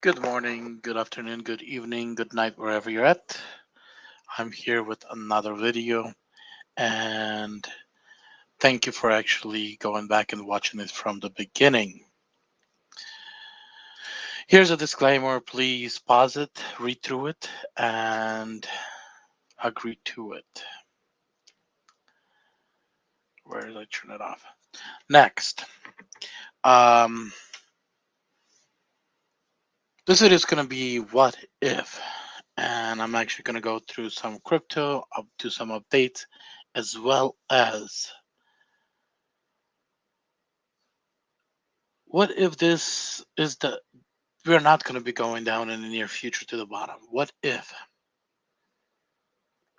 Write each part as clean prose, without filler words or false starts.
Good morning, good afternoon, good evening, good night, wherever you're at. I'm here with another video, and thank you for actually going back and watching it from the beginning. Here's a disclaimer, please pause it, read through it, and agree to it. Where did I turn it off? Next, um, this video is going to be what if, and I'm actually going to go through some crypto, up to some updates, as well as what if this is the we're not going to be going down in the near future to the bottom. What if?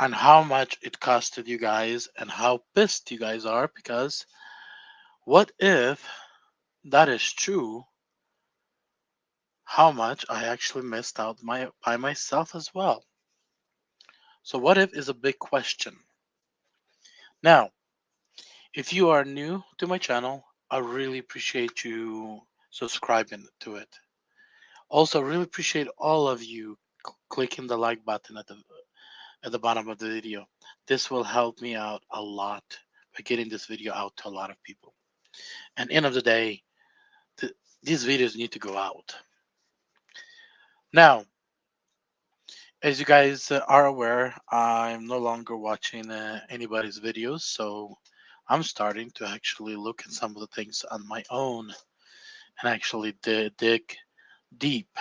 And how much it costed you guys and how pissed you guys are because what if that is true? How much I actually missed out by myself as well. So what if is a big question. Now, if you are new to my channel, I really appreciate you subscribing to it. Also, really appreciate all of you clicking the like button at the bottom of the video. This will help me out a lot by getting this video out to a lot of people. And end of the day, these videos need to go out. Now, as you guys are aware, I'm no longer watching anybody's videos, so I'm starting to actually look at some of the things on my own and actually dig deep.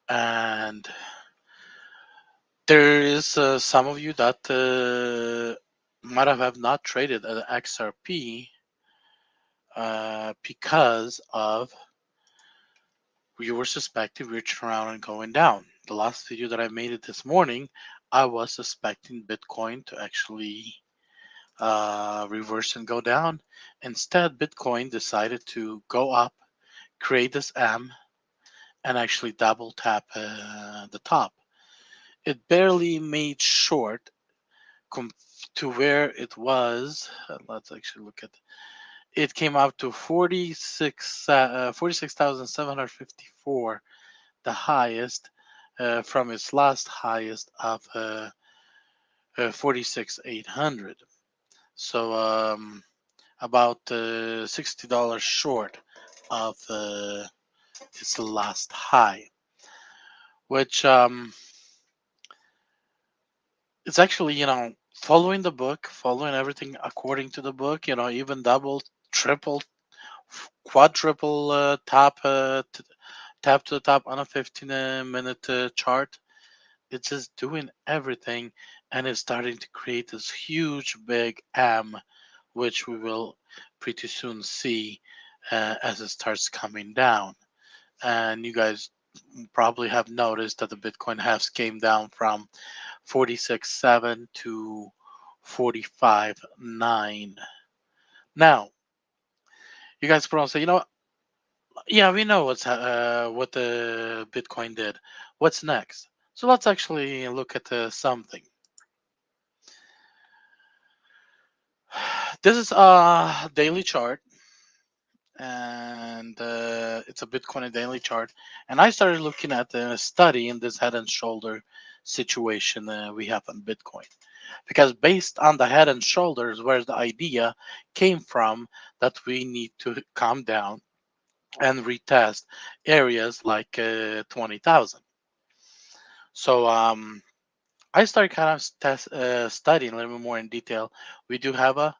And there is some of you that might have not traded at XRP because of we were suspecting we were turning around and going down. The last video that I made it this morning, I was suspecting Bitcoin to actually reverse and go down. Instead, Bitcoin decided to go up, create this M, and actually double tap the top. It barely made short to where it was. Let's actually look at it came out to 46,754, the highest from its last highest of 46,800. So about $60 short of its last high, which it's actually, following the book, following everything according to the book, even double, triple, quadruple tap to the top on a 15-minute chart. It's just doing everything and it's starting to create this huge big M, which we will pretty soon see as it starts coming down. And you guys probably have noticed that the Bitcoin has came down from 46.7 to 45.9. Now, you guys probably say, yeah, we know what the Bitcoin did. What's next? So let's actually look at something. This is a daily chart, and it's a Bitcoin daily chart. And I started looking at the study in this head and shoulder situation we have on Bitcoin, because based on the head and shoulders, where the idea came from, that we need to calm down and retest areas like 20,000. So I started kind of studying a little bit more in detail. We do have a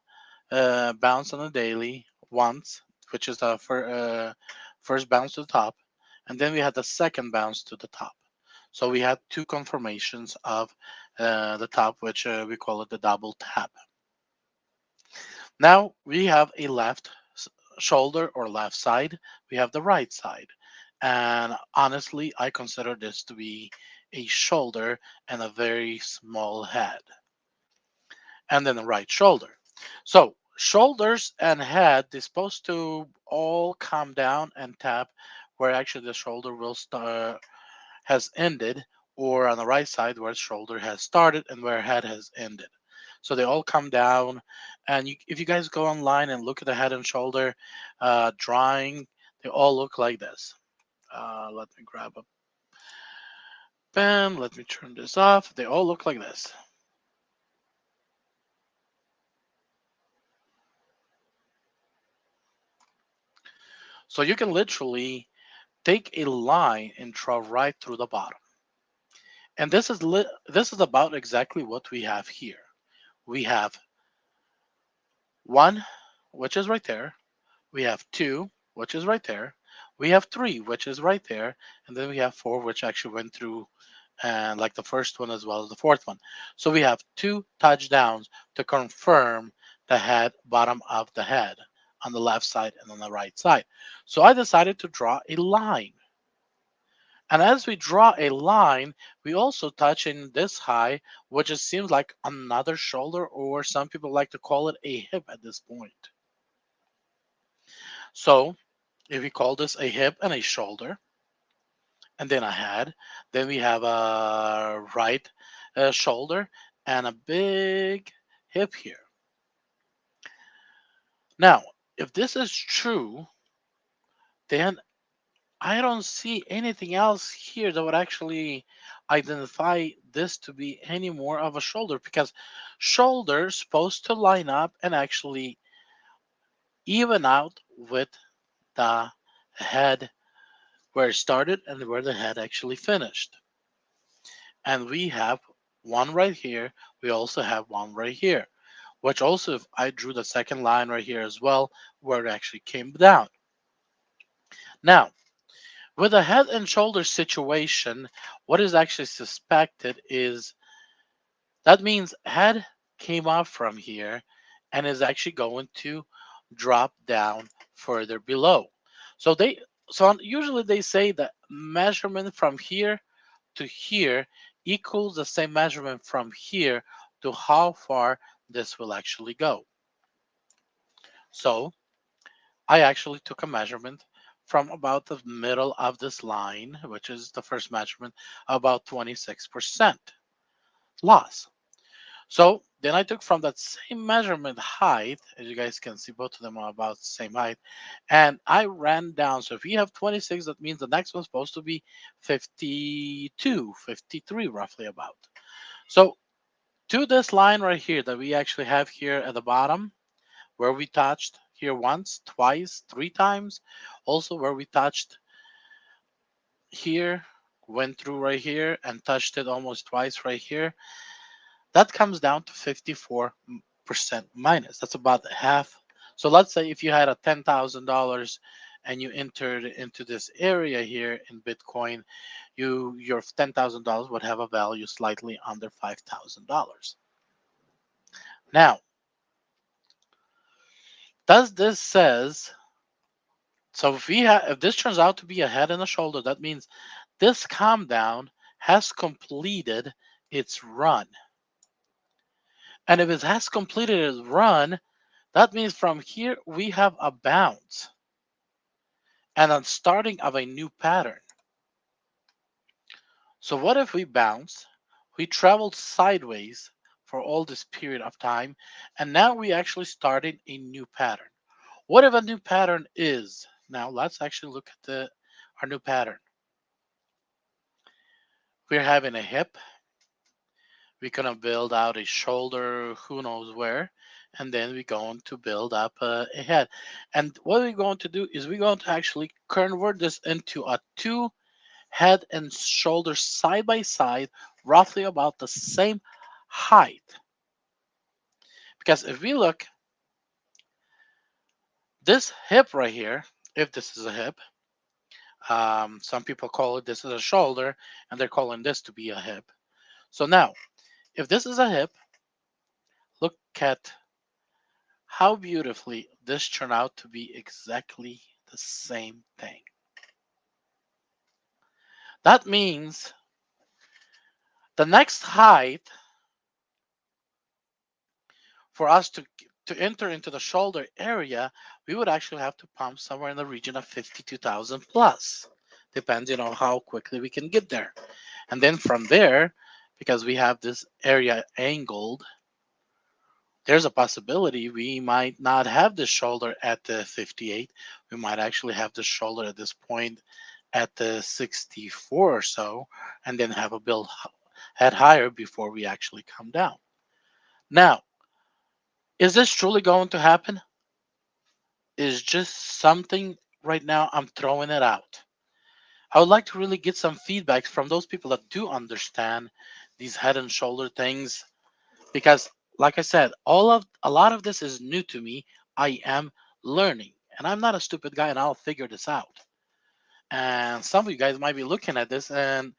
bounce on the daily once, which is the first bounce to the top, and then we had the second bounce to the top. So we had two confirmations of the top, which we call it the double tap. Now we have a left shoulder or left side. We have the right side. And honestly, I consider this to be a shoulder and a very small head. And then the right shoulder. So shoulders and head is supposed to all come down and tap where actually the shoulder will start has ended, or on the right side where the shoulder has started and where head has ended. So they all come down, and if you guys go online and look at the head and shoulder drawing, they all look like this. Let me grab a pen. Let me turn this off. They all look like this. So you can literally take a line and draw right through the bottom. And this is about exactly what we have here. We have 1, which is right there. We have 2, which is right there. We have 3, which is right there. And then we have 4, which actually went through and like the first one as well as the fourth one. So we have 2 touchdowns to confirm the head, bottom of the head on the left side and on the right side. So I decided to draw a line. And as we draw a line, we also touch in this high, which just seems like another shoulder, or some people like to call it a hip at this point. So if we call this a hip and a shoulder, and then a head, then we have a right shoulder and a big hip here. Now, if this is true, then I don't see anything else here that would actually identify this to be any more of a shoulder, because shoulder is supposed to line up and actually even out with the head where it started and where the head actually finished. And we have one right here. We also have one right here, which also, if I drew the second line right here as well, where it actually came down. Now, with a head and shoulder situation, what is actually suspected is that means head came up from here and is actually going to drop down further below. So usually they say that measurement from here to here equals the same measurement from here to how far this will actually go. So I actually took a measurement from about the middle of this line, which is the first measurement, about 26% loss. So then I took from that same measurement height, as you guys can see, both of them are about the same height, and I ran down. So if you have 26, that means the next one's supposed to be 52, 53, roughly about. So to this line right here that we actually have here at the bottom, where we touched here once, twice, 3 times, also where we touched here, went through right here and touched it almost twice right here, that comes down to 54% minus. That's about half. So let's say if you had a $10,000 and you entered into this area here in Bitcoin, your $10,000 would have a value slightly under $5,000. Now, does this says so if this turns out to be a head and a shoulder, that means this calm down has completed its run. And if it has completed its run, that means from here we have a bounce and a starting of a new pattern. So what if we bounce, we traveled sideways for all this period of time, and now we actually started a new pattern. What if a new pattern is? Now let's actually look at our new pattern. We're having a hip. We're gonna build out a shoulder, who knows where, and then we're going to build up a head. And what we're going to do is we're going to actually convert this into a 2 head and shoulder side by side, roughly about the same height. Because if we look, this hip right here, if this is a hip, some people call it this is a shoulder, and they're calling this to be a hip. So now, if this is a hip, look at how beautifully this turned out to be exactly the same thing. That means the next height for us to enter into the shoulder area, we would actually have to pump somewhere in the region of 52,000 plus, depending on how quickly we can get there. And then from there, because we have this area angled, there's a possibility we might not have the shoulder at the 58. We might actually have the shoulder at this point at the 64 or so, and then have a build head higher before we actually come down. Now, is this truly going to happen? Is just something right now I'm throwing it out. I would like to really get some feedback from those people that do understand these head and shoulder things because like I said, all of a lot of this is new to me. I am learning and I'm not a stupid guy and I'll figure this out. And some of you guys might be looking at this and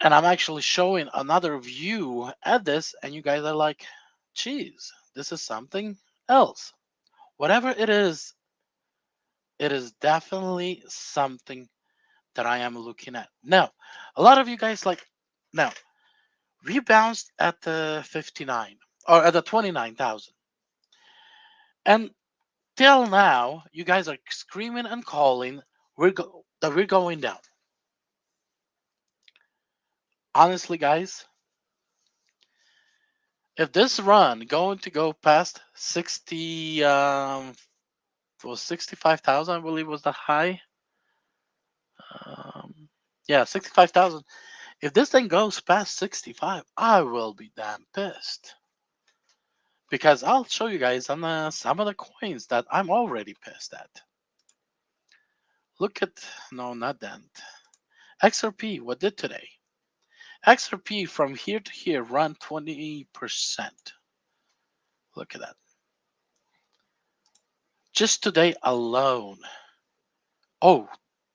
I'm actually showing another view at this and you guys are like, geez, this is something else. Whatever it is definitely something that I am looking at. Now, a lot of you guys like now we bounced at the 59 or at the 29,000. And till now, you guys are screaming and calling that we're going down. Honestly, guys, if this run going to go past 60 it was 65,000 I believe was the high. Um, yeah, 65,000. If this thing goes past 65, I will be damn pissed. Because I'll show you guys on some of the coins that I'm already pissed at. Look at, no, not that. XRP, what did today? XRP from here to here run 20%. Look at that. Just today alone. Oh,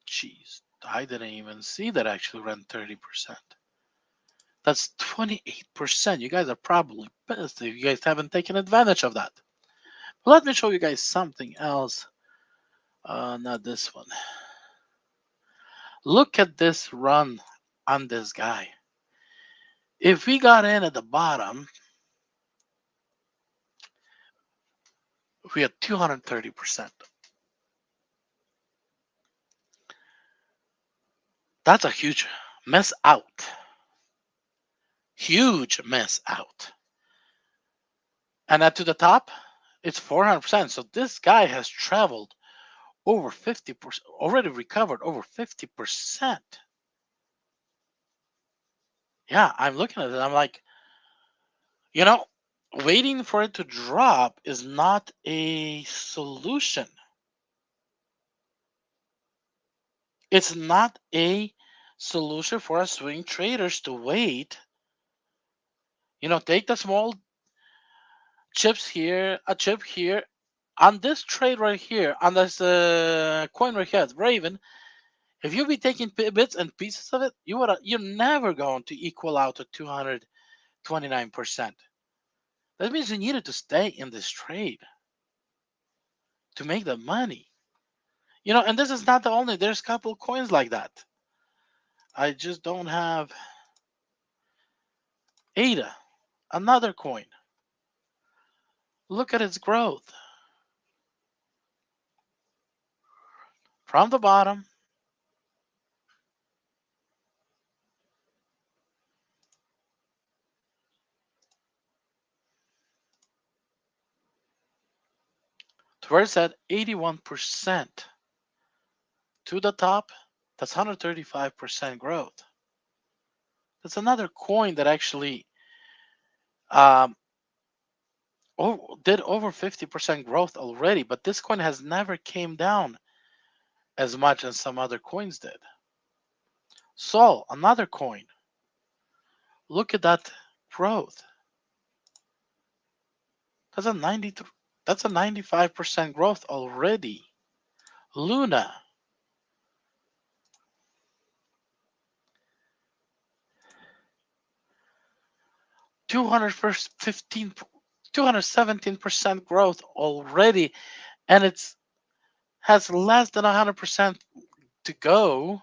jeez. I didn't even see that actually ran 30%. That's 28%. You guys are probably pissed if you guys haven't taken advantage of that. But let me show you guys something else. Not this one. Look at this run on this guy. If we got in at the bottom, we had 230%. That's a huge mess out. Huge mess out. And at to the top, it's 400%. So this guy has traveled over 50%, already recovered over 50%. Yeah, I'm looking at it. I'm like, you know, waiting for it to drop is not a solution. It's not a solution for us swing traders to wait. Take the small chips here, a chip here. On this trade right here, on this coin right here, Raven, if you be taking bits and pieces of it, you're never going to equal out to 229%. That means you needed to stay in this trade to make the money. And this is not the only. There's a couple coins like that. I just don't have ADA, another coin. Look at its growth from the bottom to where it's at 81% to the top. That's 135% growth. That's another coin that actually um, did over 50% growth already, but this coin has never came down as much as some other coins did. So another coin. Look at that growth. That's a 93. That's a 95% growth already. Luna. 215 217% growth already, and it's has less than 100% to go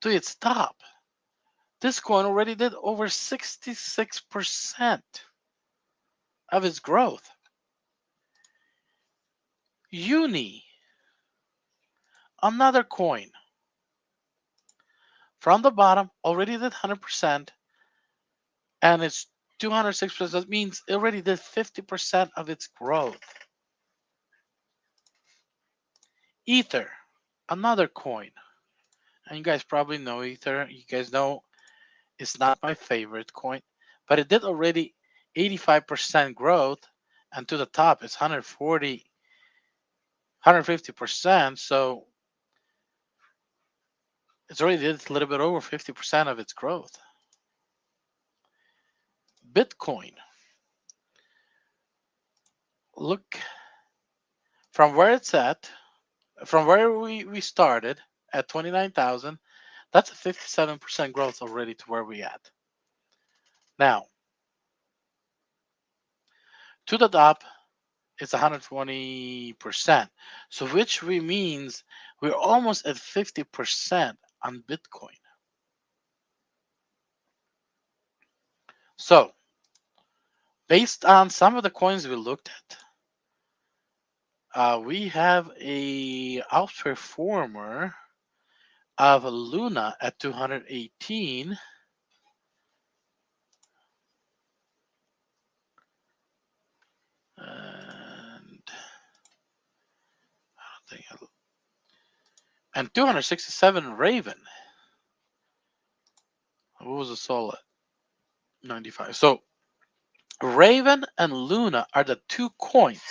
to its top. This coin already did over 66% of its growth. Uni, another coin from the bottom, already did 100%, and it's 206%. That means it already did 50% of its growth. Ether, another coin. And you guys probably know Ether. You guys know it's not my favorite coin, but it did already 85% growth, and to the top it's 140, 150%. So it's already did a little bit over 50% of its growth. Bitcoin. Look from where it's at, from where we started at 29,000, that's a 57% growth already to where we at. Now, to the top, it's 120%. So which we means we're almost at 50% on Bitcoin. So based on some of the coins we looked at, we have a outperformer of Luna at 218. And and 267 Raven. What was the soul at? 95. So Raven and Luna are the two coins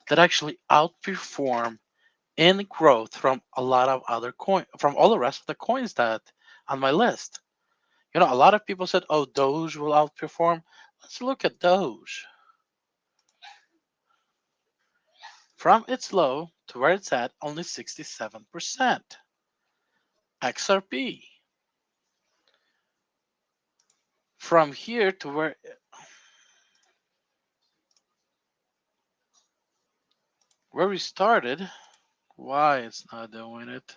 that actually outperform in growth from a lot of other coin, from all the rest of the coins that on my list. You know, a lot of people said, "Oh, Doge will outperform." Let's look at Doge. From its low to where it's at, only 67%. XRP. From here to where we started, why it's not doing it?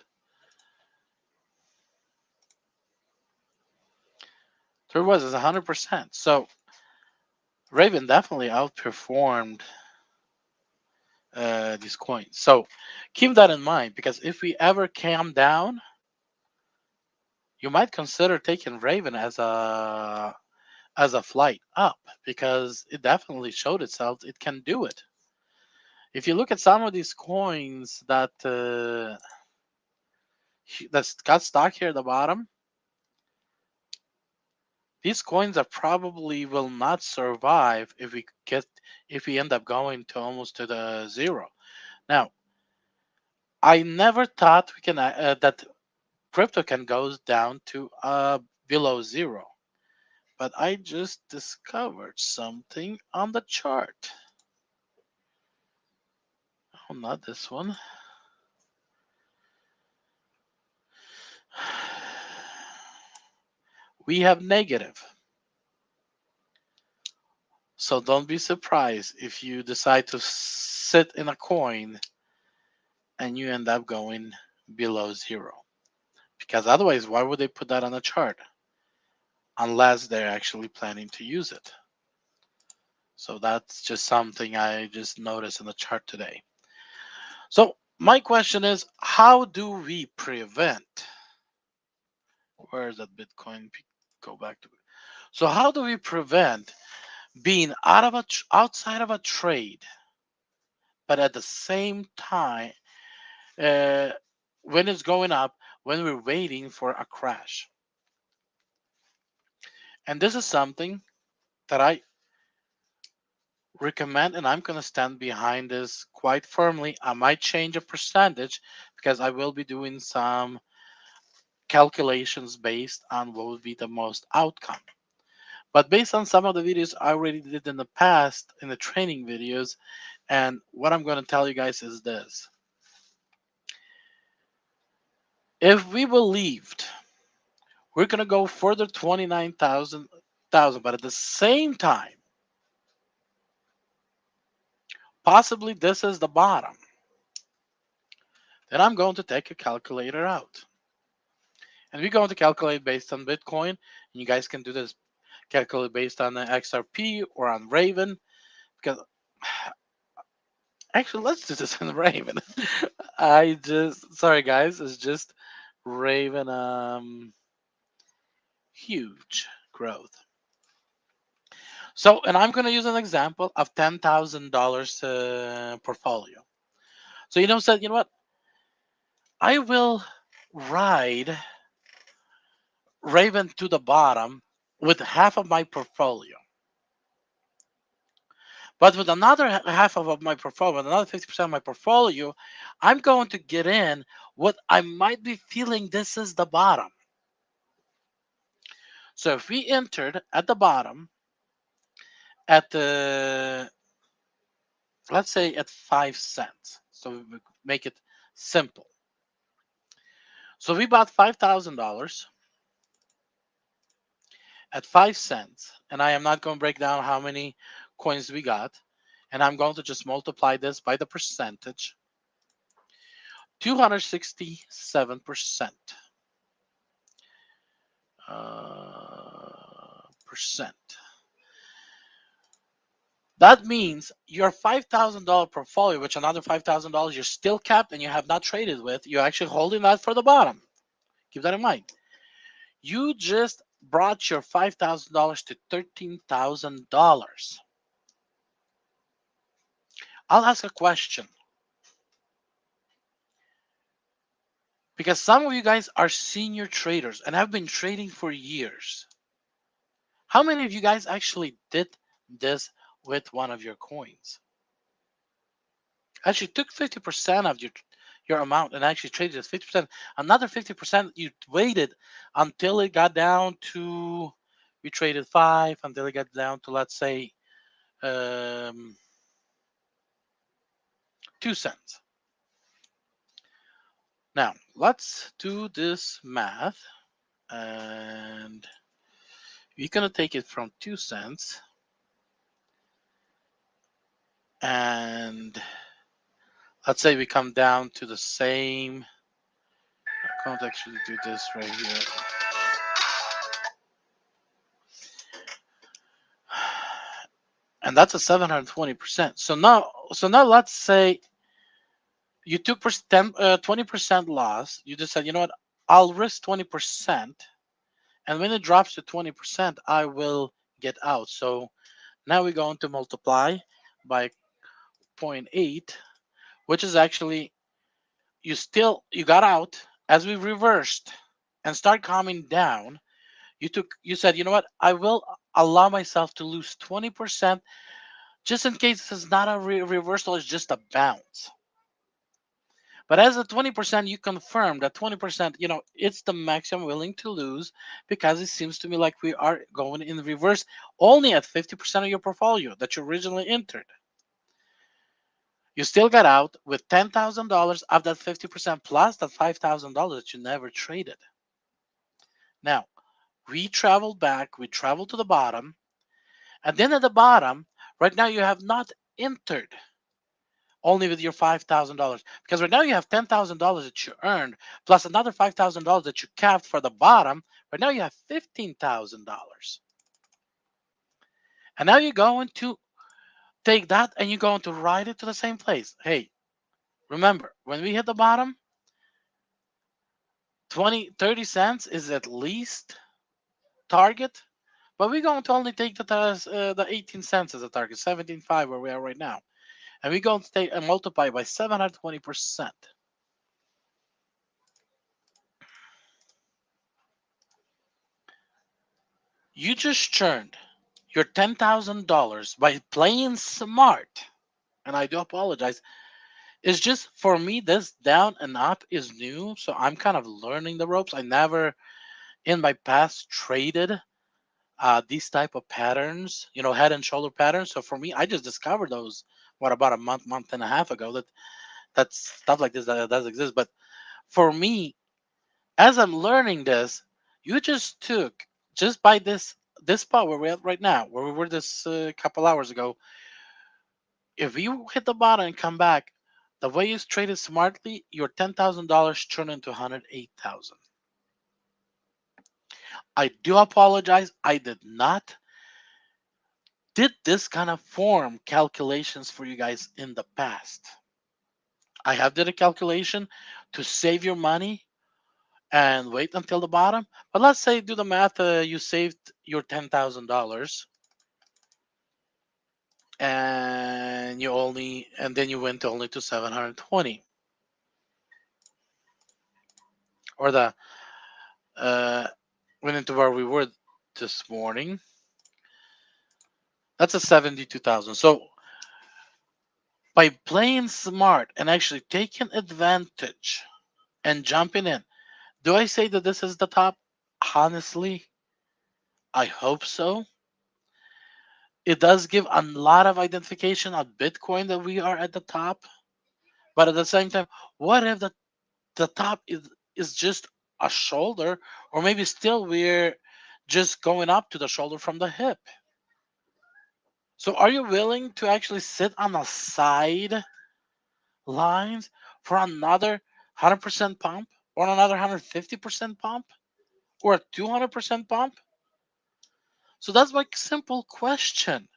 There was 100%. So Raven definitely outperformed these coins. So keep that in mind, because if we ever came down, you might consider taking Raven as a flight up, because it definitely showed itself it can do it. If you look at some of these coins that's got stuck here at the bottom, these coins are probably will not survive if we end up going to almost to the zero. Now, I never thought we can that crypto can go down to below zero, but I just discovered something on the chart. Oh, not this one. We have negative. So don't be surprised if you decide to sit in a coin and you end up going below zero. Because otherwise, why would they put that on a chart? Unless they're actually planning to use it. So that's just something I just noticed in the chart today. So my question is, how do we prevent? Where is that Bitcoin? Go back to it. So how do we prevent being outside of a trade, but at the same time, uh, when it's going up, when we're waiting for a crash? And this is something that I recommend, and I'm going to stand behind this quite firmly. I might change a percentage because I will be doing some calculations based on what would be the most outcome. But based on some of the videos I already did in the past, in the training videos, and what I'm going to tell you guys is this. If we believed we're going to go further 29,000, but at the same time, possibly this is the bottom, then I'm going to take a calculator out. And we're going to calculate based on Bitcoin. And you guys can do this, calculate based on the XRP or on Raven. Because actually, let's do this in Raven. Sorry guys, it's just Raven, huge growth. So, and I'm going to use an example of $10,000 portfolio. So, said, you know what? I will ride Raven to the bottom with half of my portfolio. But with another half of my portfolio, with another 50% of my portfolio, I'm going to get in what I might be feeling this is the bottom. So if we entered at the bottom at the, let's say at 5 cents, so we make it simple. So we bought $5,000 at 5 cents, and I am not going to break down how many coins we got, and I'm going to just multiply this by the percentage. 267% percent. That means your $5,000 portfolio, which another $5,000 you're still capped and you have not traded with, you're actually holding that for the bottom. Keep that in mind. You just brought your $5,000 to $13,000. I'll ask a question, because some of you guys are senior traders and have been trading for years. How many of you guys actually did this with one of your coins? Actually took 50% of your amount and actually traded at 50%. Another 50% you waited until it got down to, we traded 5 until it got down to, let's say, 2 cents. Now let's do this math, and we're gonna take it from 2 cents, and let's say we come down to the same. I can't actually do this right here. And that's a 720%. So now let's say you took 20% loss. You just said, you know what, I'll risk 20%, and when it drops to 20%, I will get out. So now we're going to multiply by 0.8, which is actually, you got out. As we reversed and start coming down, you said, you know what, I will allow myself to lose 20%, just in case this is not a reversal, it's just a bounce. But as a 20%, you confirm that 20%, it's the max I'm willing to lose, because it seems to me like we are going in reverse only at 50% of your portfolio that you originally entered. You still got out with $10,000 of that 50% plus that $5,000 that you never traded. Now, we traveled back, we traveled to the bottom, and then at the bottom, right now you have not entered only with your $5,000, because right now you have $10,000 that you earned plus another $5,000 that you capped for the bottom. Right now you have $15,000, and now you're going to take that and you're going to ride it to the same place. Hey, remember, when we hit the bottom, 30 cents is at least target, but we're going to only take the 18 cents as a target, 17.5 where we are right now, and we're going to take and multiply by 720%. You just churned your $10,000 by playing smart. And I do apologize. It's just, for me, this down and up is new. So I'm kind of learning the ropes. I never in my past traded these type of patterns, head and shoulder patterns. So for me, I just discovered those, about a month and a half ago, that stuff like this that does exist. But for me, as I'm learning this, you just took, just by this spot where we're at right now, where we were this couple hours ago. If you hit the bottom and come back, the way you traded smartly, your $10,000 turned into 108,000. I do apologize. I did this kind of form calculations for you guys in the past. I have did a calculation to save your money and wait until the bottom. But let's say, do the math. You saved your $10,000, and then you went only to 720. or the uh, went into where we were this morning. That's a 72,000. So by playing smart and actually taking advantage and jumping in, do I say that this is the top? Honestly, I hope so. It does give a lot of identification on Bitcoin that we are at the top, but at the same time, what if the top is just a shoulder, or maybe still we're just going up to the shoulder from the hip? So are you willing to actually sit on the side lines for another 100% pump, or another 150% pump, or a 200% pump? So that's my simple question.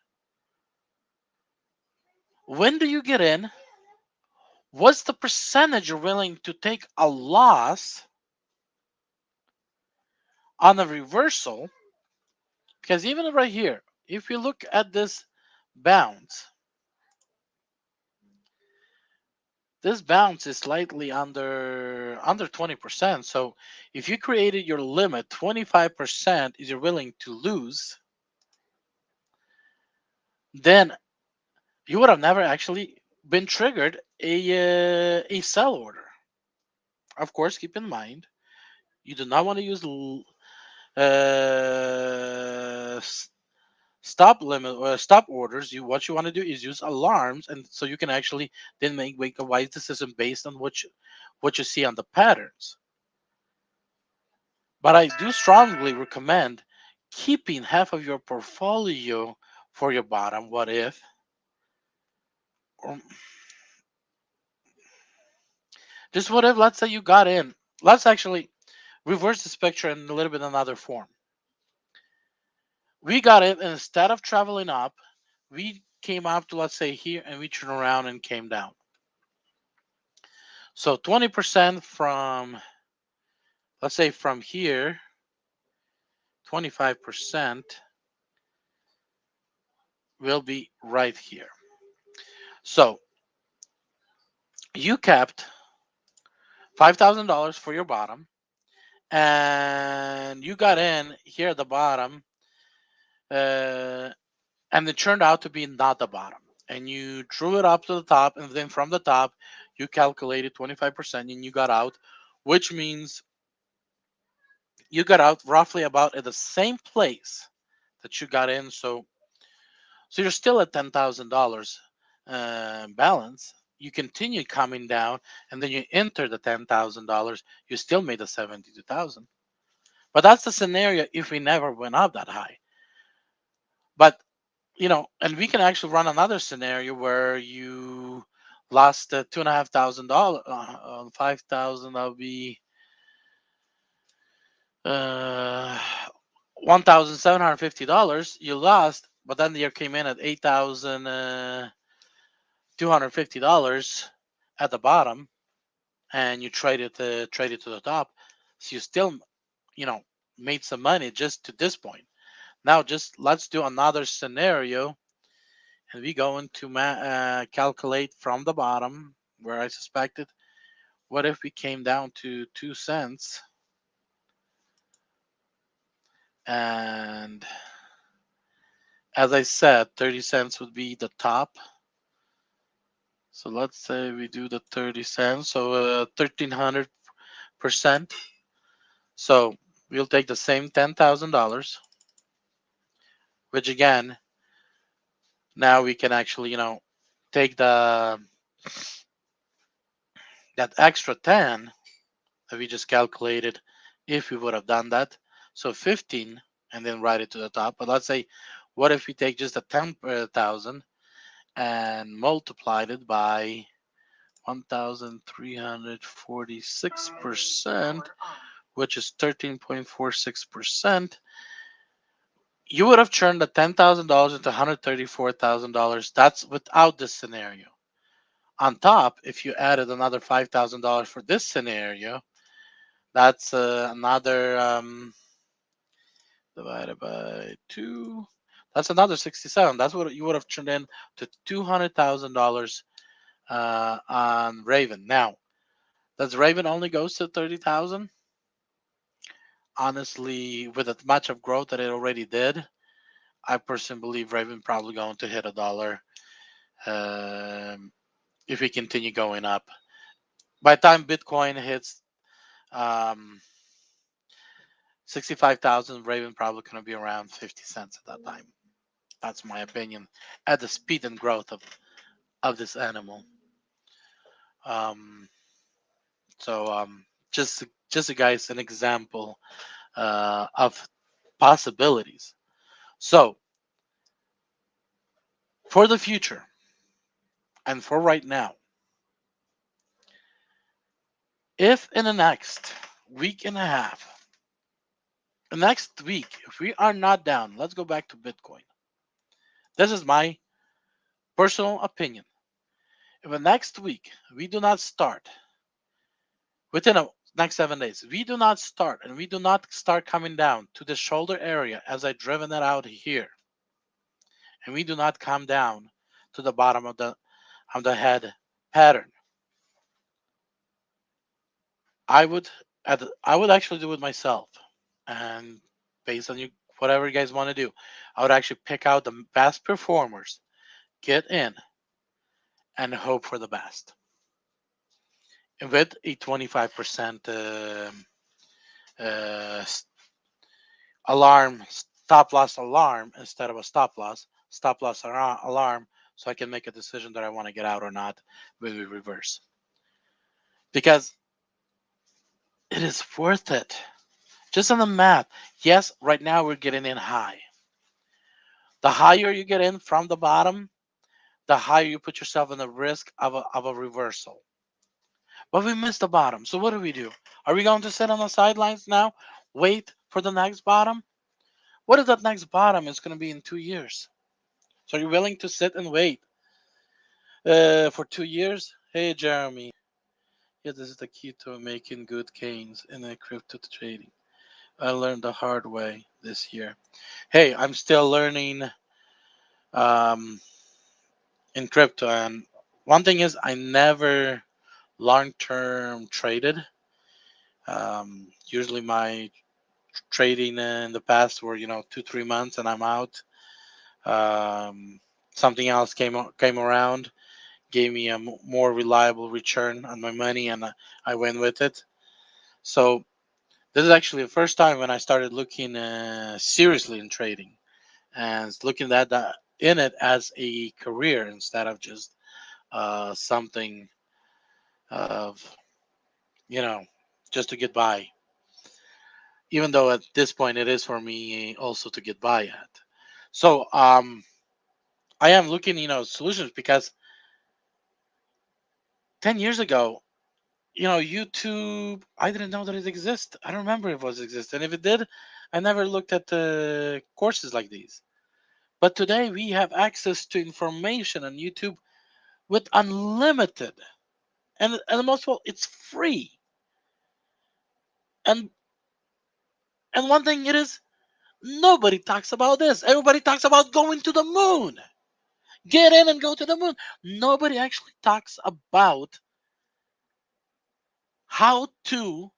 When do you get in? What's the percentage you're willing to take a loss on a reversal? Because even right here, if you look at this bounce is slightly under 20%. So if you created your limit, 25% is you're willing to lose, then you would have never actually been triggered a sell order. Of course, keep in mind you do not want to use uh, stop limit or stop orders. What you want to do is use alarms, and so you can actually then make a wise decision based on what you see on the patterns. But I do strongly recommend keeping half of your portfolio for your bottom. What if? Or just what if? Let's say you got in. Let's actually reverse this picture in a little bit another form. We got it, and instead of traveling up, we came up to, let's say, here, and we turned around and came down. So 20% from, let's say, from here, 25% will be right here. So you kept $5,000 for your bottom, and you got in here at the bottom, uh, and it turned out to be not the bottom. And you drew it up to the top, and then from the top, you calculated 25%, and you got out, which means you got out roughly about at the same place that you got in. So you're still at $10,000 balance. You continue coming down, and then you enter the $10,000. You still made the 72,000. But that's the scenario if we never went up that high. But and we can actually run another scenario where you lost $2,500, 5,000. That'll be uh, $1,750. You lost, but then the year came in at $8,250 at the bottom, and you traded to the top. So you still you know made some money just to this point. Now just let's do another scenario, and we going to calculate from the bottom where I suspected. What if we came down to 2 cents, and as I said, 30 cents would be the top. So let's say we do the 30 cents, so 1,300%. So we'll take the same $10,000, which again, now we can actually, take that extra 10 that we just calculated if we would have done that. So 15, and then write it to the top. But let's say, what if we take just the 10,000 and multiplied it by 1,346%, which is 13.46%? You would have turned the $10,000 into $134,000. That's without this scenario. On top, if you added another $5,000 for this scenario, that's another divided by 2. That's another 67. That's what you would have turned in to $200,000 on Raven. Now, does Raven only goes to 30,000? honestly, with as much of growth that it already did, I personally believe Raven probably going to hit $1 um, if we continue going up. By the time Bitcoin hits um, 65,000, Raven probably going to be around 50 cents at that time. That's my opinion. At the speed and growth of this animal. Um, so just guys, an example of possibilities. So for the future and for right now, if in the next week and a half, the next week, if we are not down, let's go back to Bitcoin. This is my personal opinion. If the next week we do not start within the next 7 days, we do not start and we do not start coming down to the shoulder area as I driven it out here, and we do not come down to the bottom of the head pattern, I would I would actually do it myself, and based on you whatever you guys want to do, I would actually pick out the best performers, get in, and hope for the best. And with a 25% uh, alarm stop loss alarm instead of a stop loss alarm, so I can make a decision that I want to get out or not when we reverse, because it is worth it. Just on the math, yes, right now we're getting in high. The higher you get in from the bottom, the higher you put yourself in the risk of a reversal. But we missed the bottom. So what do we do? Are we going to sit on the sidelines now, wait for the next bottom? What if that next bottom is going to be in 2 years? So are you willing to sit and wait for 2 years? Hey, Jeremy. Yeah, this is the key to making good gains in a crypto trading. I learned the hard way this year. Hey, I'm still learning um, in crypto, and one thing is I never long-term traded. Usually my trading in the past were 2 3 months and I'm out. Um, Something else came around, gave me a more reliable return on my money, and I went with it. So this is actually the first time when I started looking seriously in trading and looking at that in it as a career instead of just something of you know just to get by. Even though at this point it is for me also to get by at. So I am looking solutions, because 10 years ago, YouTube, I didn't know that it exists. I don't remember if it was exist, and if it did, I never looked at courses like these. But today we have access to information on YouTube with unlimited, and the most of all, it's free. And one thing it is, nobody talks about this. Everybody talks about going to the moon. Get in and go to the moon. Nobody actually talks about how to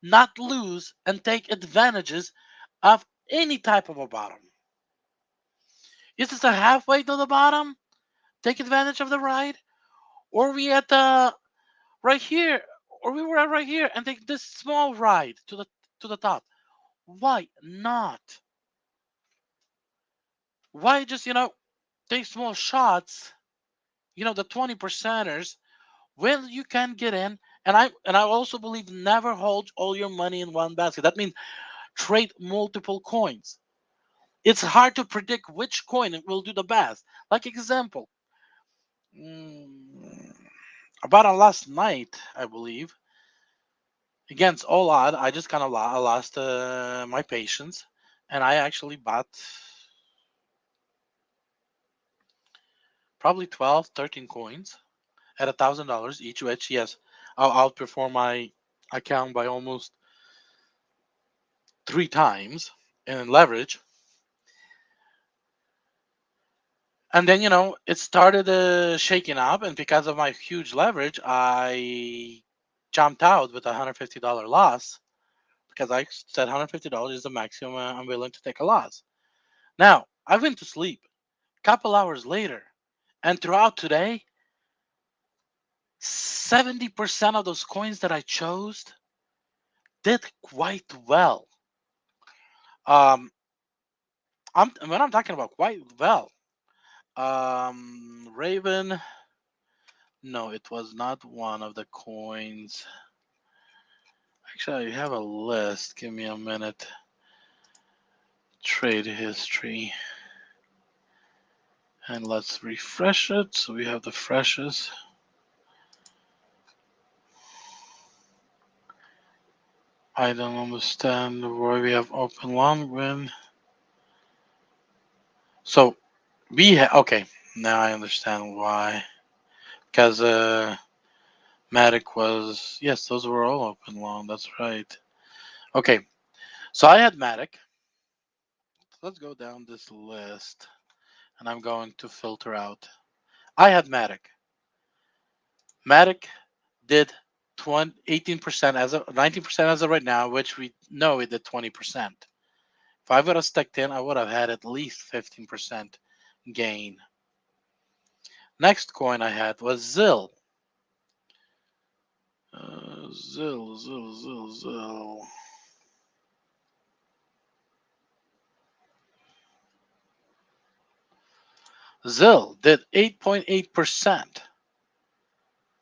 not lose and take advantages of any type of a bottom. Is this a halfway to the bottom? Take advantage of the ride? Or we at the right here? Or we were at right here and take this small ride to the top? Why not? Why just take small shots? The 20 percenters, when you can get in. And I also believe never hold all your money in one basket. That means trade multiple coins. It's hard to predict which coin will do the best. Like example, mm, about last night, I believe, against all odd, I just kind of lost my patience, and I actually bought probably 12, 13 coins at $1,000 each, which yes, I'll outperform my account by almost 3 times in leverage. And then it started shaking up, and because of my huge leverage, I jumped out with a $150 loss, because I said $150 is the maximum I'm willing to take a loss. Now, I went to sleep a couple hours later, and throughout today, 70% of those coins that I chose did quite well. Um, when I'm talking about quite well, Raven, no, it was not one of the coins. Actually, I have a list. Give me a minute. Trade history. And let's refresh it so we have the freshest. I don't understand why we have open long when. So okay, now I understand why. Because Matic was, yes, those were all open long. That's right. Okay, so I had Matic. Let's go down this list, and I'm going to filter out. I had Matic. Matic did 18% as of 19% as of right now, which we know it did 20%. If I would have stuck in, I would have had at least 15% gain. Next coin I had was Zill. Zill. Zill did 8.8%.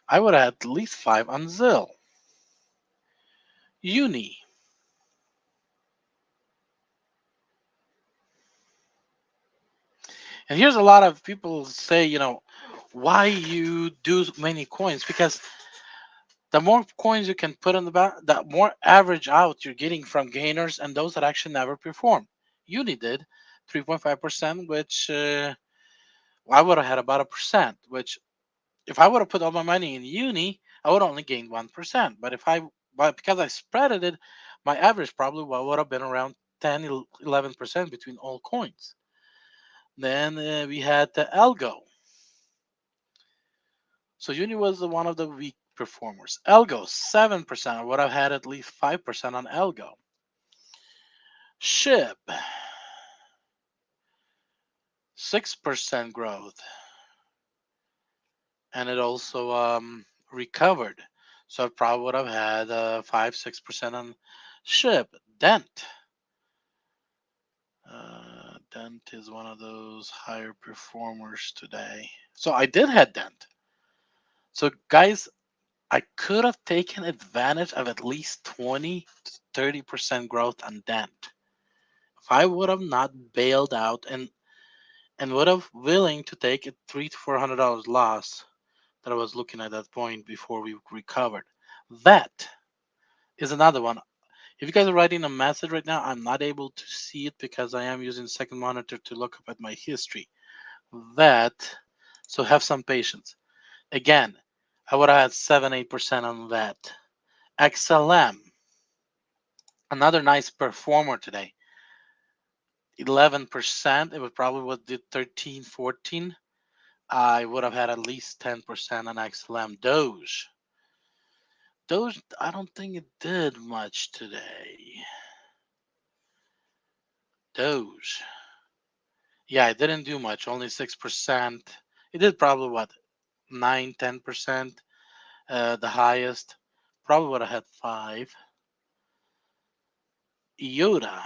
I would have had at least 5 on Zill. Uni. And here's a lot of people say, why you do many coins? Because the more coins you can put on the back, the more average out you're getting from gainers and those that actually never perform. Uni did 3.5%, which I would have had about a percent. Which, if I would have put all my money in Uni, I would only gain 1%. But because I spreaded it, my average probably would have been around 10, 11% between all coins. Then we had the Algo. So Uni was one of the weak performers. Algo 7%. I would have had at least 5% on Algo. Ship 6% growth, and it also recovered. So I probably would have had 5-6% on Ship. Dent is one of those higher performers today. So I did have Dent. So guys, I could have taken advantage of at least 20 to 30% growth on Dent. If I would have not bailed out and would have willing to take a $300 to $400 loss that I was looking at that point before we recovered. That is another one. If you guys are writing a message right now, I'm not able to see it because I am using the second monitor to look up at my history. That, so have some patience. Again, I would have had 7-8% on that. XLM, another nice performer today. 11%. It would probably would did 13, 14. I would have had at least 10% on XLM. Doge, I don't think it did much today. Doge. Yeah, it didn't do much, only 6%. It did probably what, 9, 10%. The highest. Probably would have had 5. IOTA,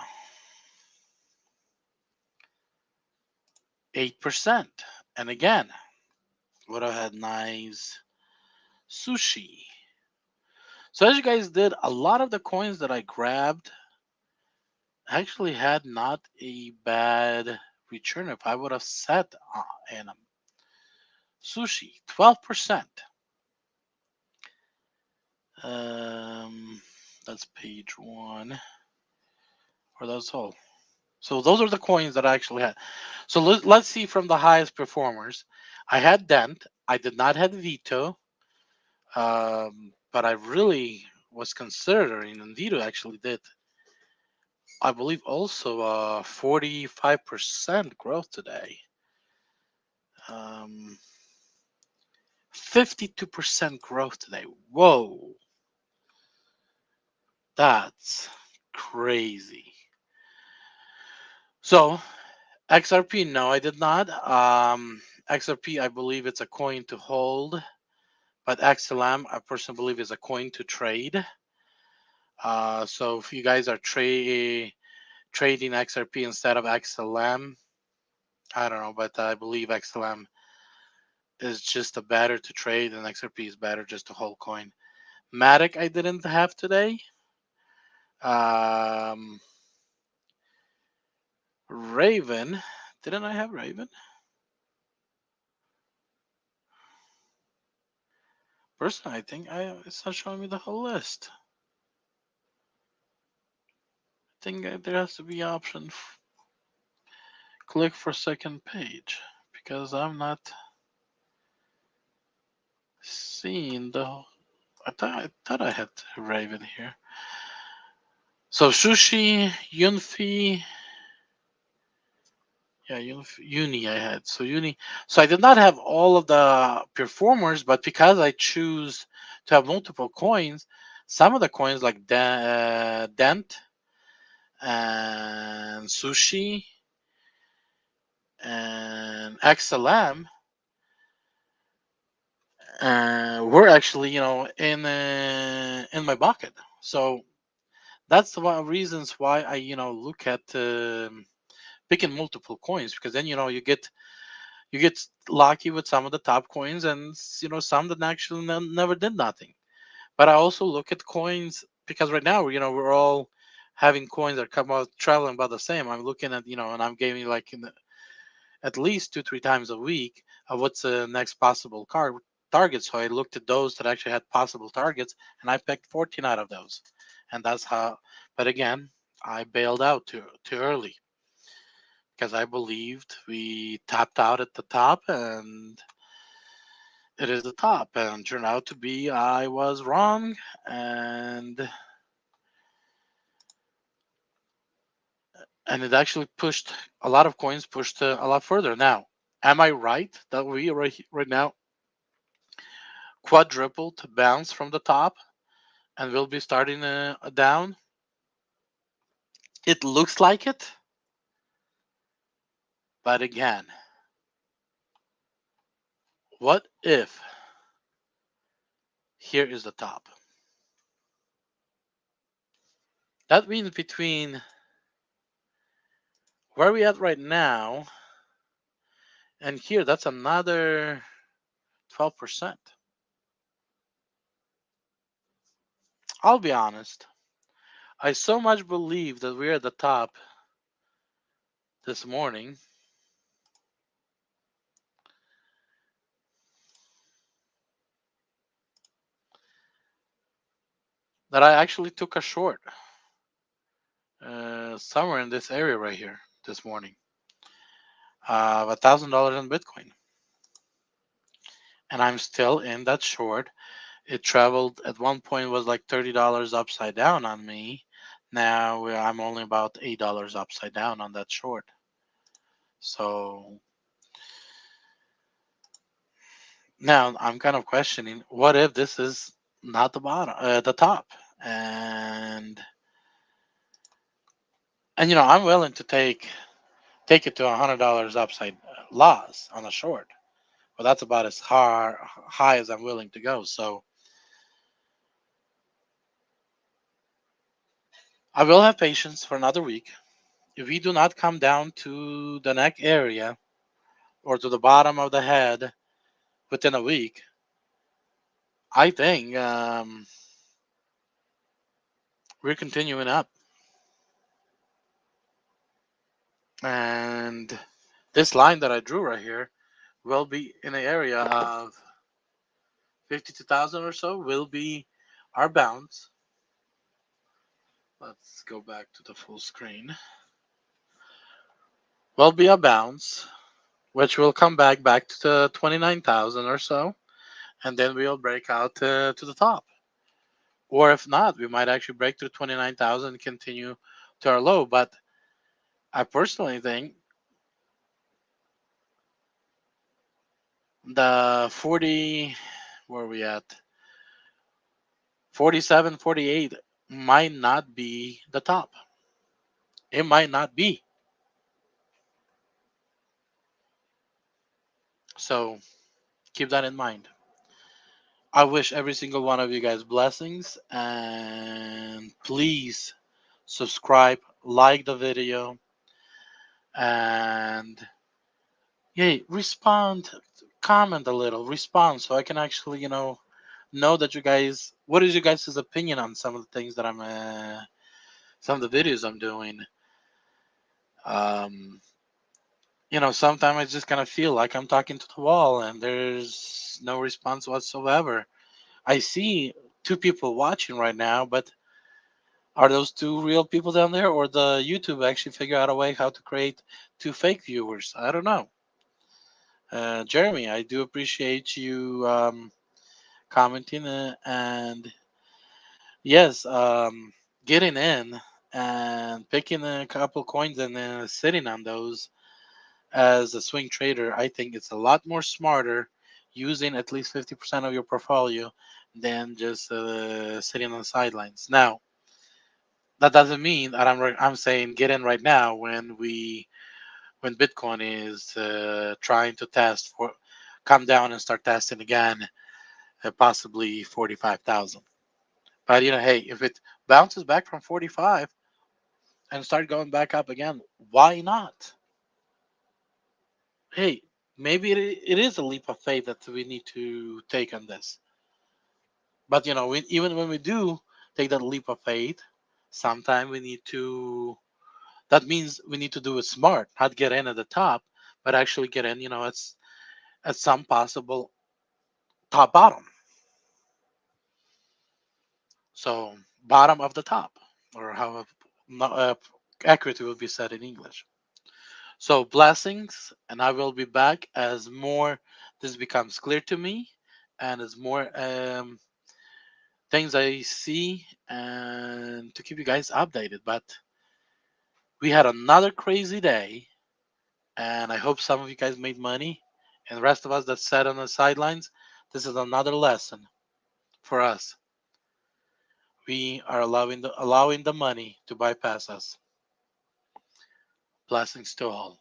8%. And again, would have had nice sushi. So as you guys did, a lot of the coins that I grabbed actually had not a bad return if I would have set in them. Sushi, 12%. Um, that's page 1, or that's all. So those are the coins that I actually had. So let's see from the highest performers. I had Dent. I did not have Vito, but I really was considering, and Vito actually did. I believe also 45% growth today. 52% growth today. Whoa, that's crazy. So XRP, no, I did not. XRP, I believe it's a coin to hold, but XLM, I personally believe is a coin to trade. So if you guys are trading XRP instead of XLM, I don't know, but I believe XLM is just a better to trade, and XRP is better just to hold coin. Matic, I didn't have today. Um, Raven, didn't I have Raven? Personally, I think it's not showing me the whole list. I think there has to be option click for second page because I'm not seeing the. I thought I had Raven here. So Sushi, Yunfi, yeah, Uni I had. So Uni. So I did not have all of the performers, but because I choose to have multiple coins, some of the coins like Dent and Sushi and XLM were actually, in my bucket. So that's one of the reasons why I, look at picking multiple coins, because then you get lucky with some of the top coins, and some that actually never did nothing. But I also look at coins because right now, we're all having coins that come out traveling about the same. I'm looking at, and I'm giving like at least 2-3 times a week of what's the next possible target. So I looked at those that actually had possible targets, and I picked 14 out of those, and that's how. But again, I bailed out too early because I believed we tapped out at the top, and it is the top, and turned out to be I was wrong, and it actually pushed a lot of coins pushed a lot further. Now, am I right that we right now quadrupled bounce from the top and we'll be starting down? It looks like it, but again, what if here is the top? That means between where we at right now and here, that's another 12%. I'll be honest. I so much believe that we're at the top this morning that I actually took a short somewhere in this area right here this morning of $1,000 in Bitcoin, and I'm still in that short. It traveled at one point was like $30 upside down on me. Now I'm only about $8 upside down on that short. So now I'm kind of questioning, what if this is not the bottom, the top, and I'm willing to take it to $100 upside loss on a short, but that's about as high as I'm willing to go. So I will have patience for another week. If we do not come down to the neck area or to the bottom of the head within a week, I think we're continuing up. And this line that I drew right here will be in the area of 52,000 or so, will be our bounce. Let's go back to the full screen. Will be a bounce, which will come back to the 29,000 or so, and then we'll break out to the top. Or if not, we might actually break through 29,000 and continue to our low. But I personally think the 40, where are we at? 47, 48 might not be the top. It might not be. So keep that in mind. I wish every single one of you guys blessings, and please subscribe, like the video, and yeah, respond, comment a little, respond so I can actually, know that you guys, what is your guys' opinion on some of the things that some of the videos I'm doing. Um, sometimes I just kind of feel like I'm talking to the wall and there's no response whatsoever. I see two people watching right now, but are those two real people down there, or the YouTube actually figure out a way how to create two fake viewers? I don't know. Jeremy, I do appreciate you commenting and yes, getting in and picking a couple coins and sitting on those as a swing trader. I think it's a lot more smarter using at least 50% of your portfolio than just sitting on the sidelines. Now, that doesn't mean that I'm saying get in right now when Bitcoin is trying to test for come down and start testing again, possibly 45,000. But hey, if it bounces back from 45 and start going back up again, why not? Hey, maybe it is a leap of faith that we need to take on this. But even when we do take that leap of faith, sometimes we need to. That means we need to do it smart, not get in at the top, but actually get in, at some possible top bottom. So bottom of the top, or how accurate it will be said in English. So blessings, and I will be back as more this becomes clear to me, and as more things I see, and to keep you guys updated. But we had another crazy day, and I hope some of you guys made money, and the rest of us that sat on the sidelines, this is another lesson for us. We are allowing the money to bypass us. Blessings to all.